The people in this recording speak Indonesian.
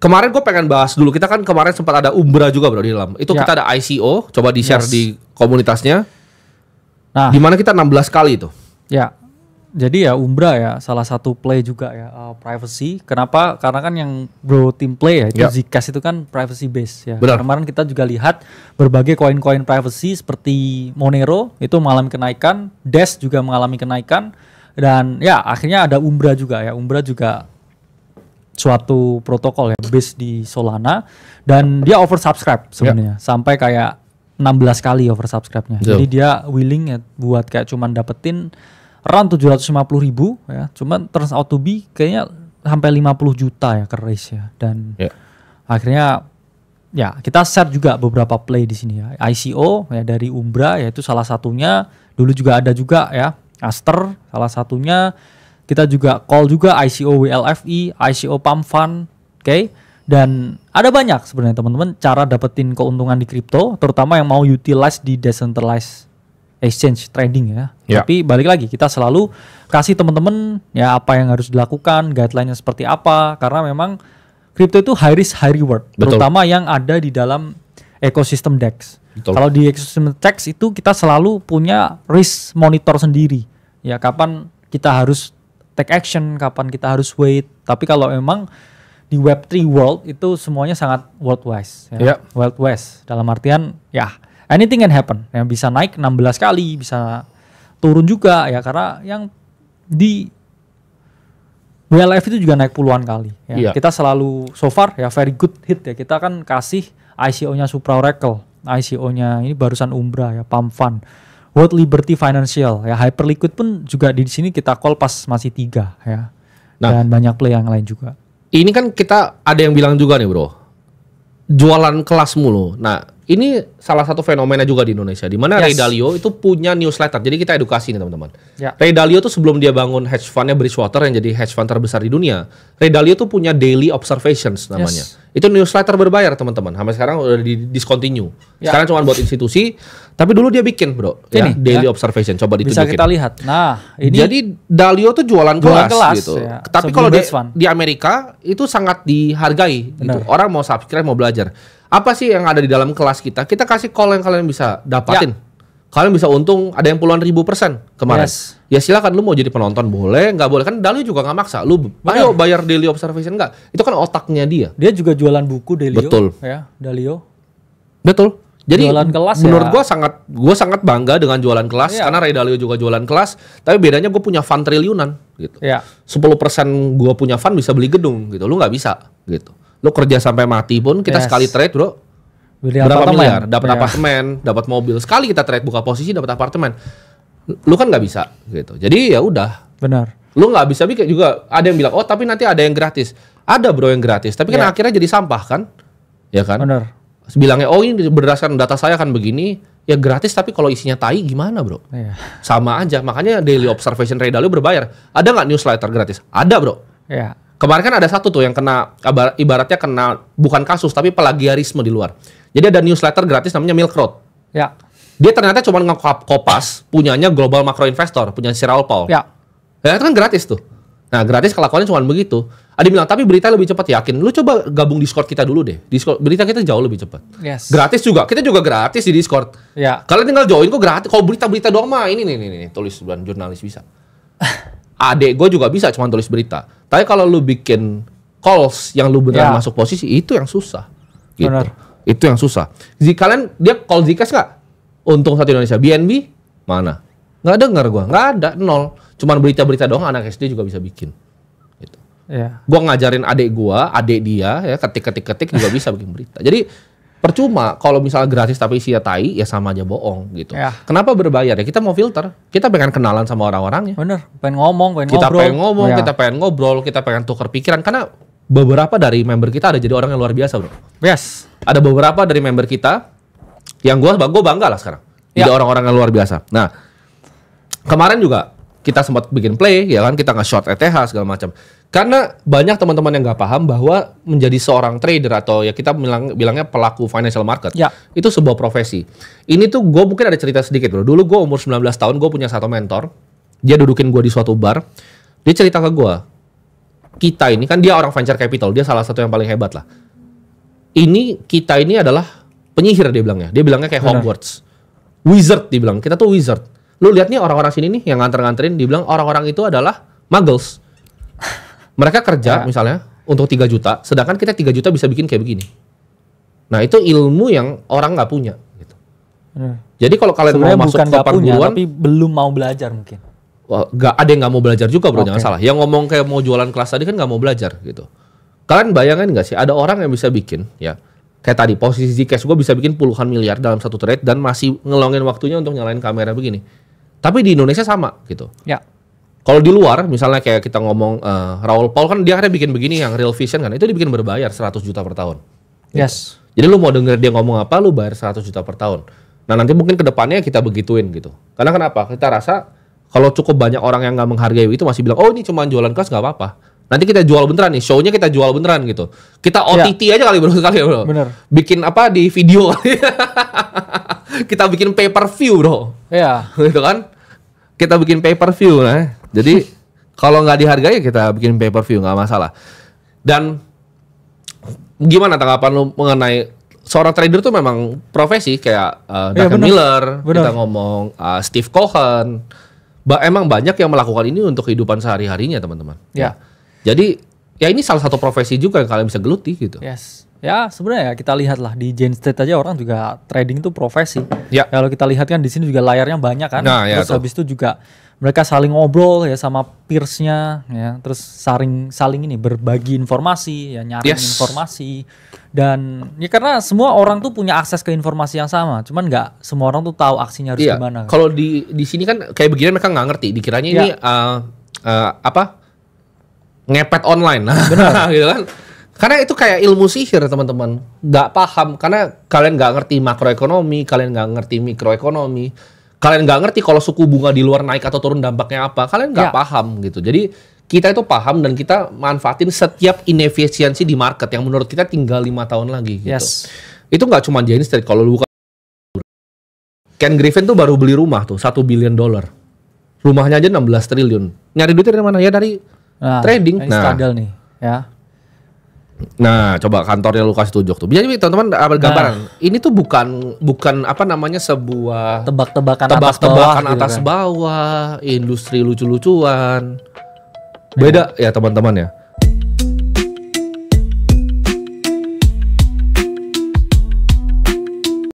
Kemarin gue pengen bahas dulu, kita kan kemarin sempat ada Umbra juga bro di dalam. Itu kita ada ICO, coba di-share di komunitasnya. Nah, dimana kita 16 kali itu. Ya, jadi ya Umbra ya salah satu play juga ya privacy. Kenapa? Karena kan yang bro team play ya itu Zcash itu kan privacy base ya. Benar. Kemarin kita juga lihat berbagai koin-koin privacy seperti Monero itu mengalami kenaikan, Dash juga mengalami kenaikan, dan ya akhirnya ada Umbra juga ya. Umbra juga suatu protokol ya base di Solana dan dia oversubscribe sebenarnya sampai kayak 16 kali oversubscribe-nya. Jadi dia willing ya buat kayak cuman dapetin around 750.000 ya. Cuman turns out to be kayaknya sampai 50 juta ya ke raise ya. Dan akhirnya ya kita share juga beberapa play di sini ya. ICO ya dari Umbra yaitu salah satunya. Dulu juga ada juga ya Aster salah satunya. Kita juga call juga ICO WLFE, ICO Pump Fund, oke? Dan ada banyak sebenarnya teman-teman cara dapetin keuntungan di kripto, terutama yang mau utilize di decentralized exchange trading ya. Tapi balik lagi kita selalu kasih teman-teman ya apa yang harus dilakukan, guideline-nya seperti apa, karena memang kripto itu high risk high reward, terutama yang ada di dalam ekosistem DEX. Kalau di ekosistem DEX itu kita selalu punya risk monitor sendiri. Ya kapan kita harus take action, kapan kita harus wait. Tapi kalau memang di Web3 world itu semuanya sangat world-wise. Ya. World-wise dalam artian ya anything can happen. Yang bisa naik 16 kali, bisa turun juga ya. Karena yang di WLF itu juga naik puluhan kali. Ya. Kita selalu so far ya very good hit ya. Kita kan kasih ICO-nya Supra Oracle, ICO-nya ini barusan Umbra ya, Pump Fund. World Liberty Financial ya, Hyperliquid pun juga di sini kita call pas masih 3 ya. Dan banyak play yang lain juga. Ini kan kita ada yang bilang juga nih bro, jualan kelas mulu. Nah ini salah satu fenomena juga di Indonesia, di mana Ray Dalio itu punya newsletter. Jadi kita edukasi nih teman-teman. Ray Dalio tuh sebelum dia bangun hedge fundnya Bridgewater yang jadi hedge fund terbesar di dunia, Ray Dalio tuh punya daily observations namanya. Itu newsletter berbayar teman-teman. Sampai sekarang udah di discontinue. Sekarang cuma buat institusi. Tapi dulu dia bikin bro, daily observation. Coba ditunjukin. Bisa kita lihat. Nah ini. Jadi Dalio tuh jualan kelas gitu. Ya. Tapi kalau di Amerika itu sangat dihargai. Gitu. Orang mau subscribe, mau belajar. Apa sih yang ada di dalam kelas kita? Kita kasih call yang kalian bisa dapatin. Kalian bisa untung, ada yang puluhan ribu persen kemarin. Ya silakan, lu mau jadi penonton boleh, nggak boleh. Kan Dalio juga nggak maksa. Lu ayo bayar daily observation nggak? Itu kan otaknya dia. Dia juga jualan buku Dalio. Betul. Ya, Dalio. Betul. Jadi jualan kelas menurut gue sangat bangga dengan jualan kelas karena Ray Dalio juga jualan kelas. Tapi bedanya gue punya fund triliunan gitu. 10% gue punya fund bisa beli gedung gitu. Lu nggak bisa gitu. Lu kerja sampai mati pun kita sekali trade bro. Berapa miliar? Dapat apartemen, dapat mobil. Sekali kita trade buka posisi dapat apartemen. Lu kan nggak bisa gitu. Jadi ya udah. Benar. Lu nggak bisa bikin juga. Ada yang bilang oh tapi nanti ada yang gratis. Ada bro yang gratis. Tapi kan akhirnya jadi sampah kan? Ya kan? Benar. Bilangnya oh ini berdasarkan data saya kan begini. Ya gratis tapi kalau isinya tai gimana bro? Sama aja. Makanya daily observation Ray Dalio berbayar. Ada nggak newsletter gratis? Ada bro. Kemarin kan ada satu tuh yang kena ibaratnya kena bukan kasus tapi plagiarisme di luar. Jadi ada newsletter gratis namanya Milk Road. Dia ternyata cuma nge-kopas punyanya Global Macro Investor, punya Sir Raoul Pal. Ya itu kan gratis tuh. Nah gratis kelakuannya cuma begitu. Ada bilang tapi berita lebih cepat, yakin. Lu coba gabung Discord kita dulu deh. Discord berita kita jauh lebih cepat. Gratis juga. Kita juga gratis di Discord. Kalian tinggal join kok gratis. Kalau berita-berita doang mah ini nih tulis bukan jurnalis bisa. Adek gue juga bisa cuma tulis berita. Tapi kalau lu bikin calls yang lu beneran masuk posisi itu yang susah. Gitu. Itu yang susah. Kalian dia call Zcash nggak? Untung satu Indonesia. BNB mana? Nggak dengar gue. Nggak ada, nol. Cuman berita-berita doang anak SD juga bisa bikin. Gitu. Gue ngajarin adik dia ya ketik juga bisa bikin berita. Jadi percuma kalau misalnya gratis tapi isinya tai ya sama aja bohong gitu. Kenapa berbayar ya? Kita mau filter. Kita pengen kenalan sama orang-orangnya. Bener. Pengen ngomong, kita pengen ngobrol, kita pengen tukar pikiran karena beberapa dari member kita ada jadi orang yang luar biasa bro. Ada beberapa dari member kita yang gue bangga lah sekarang. Jadi orang-orang yang luar biasa. Nah kemarin juga kita sempat bikin play ya kan, kita nge-short ETH segala macam. Karena banyak teman-teman yang nggak paham bahwa menjadi seorang trader atau ya kita bilangnya pelaku financial market itu sebuah profesi. Ini tuh gue mungkin ada cerita sedikit bro. Dulu gue umur 19 tahun gue punya satu mentor. Dia dudukin gue di suatu bar. Dia cerita ke gue, kita ini kan dia orang venture capital, dia salah satu yang paling hebat lah. Kita ini adalah penyihir dia bilangnya. Dia bilangnya kayak Hogwarts. Wizard dia bilang. Kita tuh wizard. Lu lihat nih orang-orang sini nih yang nganter-nganterin, dia bilang orang-orang itu adalah muggles. Mereka kerja misalnya untuk 3 juta, sedangkan kita 3 juta bisa bikin kayak begini. Nah, itu ilmu yang orang nggak punya gitu. Jadi kalau kalian sebenarnya mau masuk ke perguruan, tapi belum mau belajar mungkin. Nggak ada yang nggak mau belajar juga bro, jangan salah. Yang ngomong kayak mau jualan kelas tadi kan nggak mau belajar gitu. Kalian bayangin nggak sih ada orang yang bisa bikin ya kayak tadi posisi Zcash gue bisa bikin puluhan miliar dalam satu trade dan masih ngelongin waktunya untuk nyalain kamera begini. Tapi di Indonesia sama gitu. Ya. Kalau di luar misalnya kayak kita ngomong Raul Paul kan dia akhirnya bikin begini yang Real Vision kan itu dibikin berbayar 100 juta per tahun. Gitu. Yes. Jadi lu mau denger dia ngomong apa lu bayar 100 juta per tahun. Nah nanti mungkin kedepannya kita begituin gitu. Karena kenapa? Kita rasa kalau cukup banyak orang yang nggak menghargai itu masih bilang oh ini cuma jualan kelas nggak apa-apa. Nanti kita jual beneran nih, show-nya kita jual beneran gitu. Kita OTT aja kali bro sekali ya bro. Bener. Bikin apa di video kali. Kita bikin pay per view bro. Iya. Gitu kan? Kita bikin pay per view nah. Jadi kalau nggak dihargai kita bikin pay per view nggak masalah. Dan gimana tanggapan lu mengenai seorang trader tuh memang profesi kayak Duncan Miller, kita ngomong Steve Cohen. Emang banyak yang melakukan ini untuk kehidupan sehari-harinya teman-teman. Ya. Jadi ya ini salah satu profesi juga yang kalian bisa geluti gitu. Yes. Ya sebenarnya ya kita lihat lah di Jane Street aja orang juga trading itu profesi. Ya. Kalau kita lihat kan di sini juga layarnya banyak kan. Nah, terus habis itu juga mereka saling ngobrol ya sama peersnya ya. Terus saling ini berbagi informasi ya nyaring informasi. Dan ya karena semua orang tuh punya akses ke informasi yang sama. Cuman nggak semua orang tuh tahu aksinya harus gimana. Kalau di sini kan kayak begini mereka nggak ngerti. Dikiranya ini ngepet online, benar, gitu kan? Karena itu kayak ilmu sihir teman-teman, nggak paham karena kalian nggak ngerti makroekonomi, kalian nggak ngerti mikroekonomi, kalian nggak ngerti kalau suku bunga di luar naik atau turun dampaknya apa, kalian nggak paham gitu. Jadi kita itu paham dan kita manfaatin setiap inefisiensi di market yang menurut kita tinggal 5 tahun lagi gitu. Yes. Itu nggak cuma Jane Street, kalau lu buka Ken Griffin tuh baru beli rumah tuh $1 billion. Rumahnya aja 16 triliun. Nyari duitnya dari mana? Ya dari trading. Stadel nih, ya. Nah, coba kantornya lu kasih tunjuk tuh. Jadi teman-teman gambaran. Ini tuh bukan apa namanya sebuah tebak-tebakan atas bawah, industri lucu-lucuan. Beda ya teman-teman ya.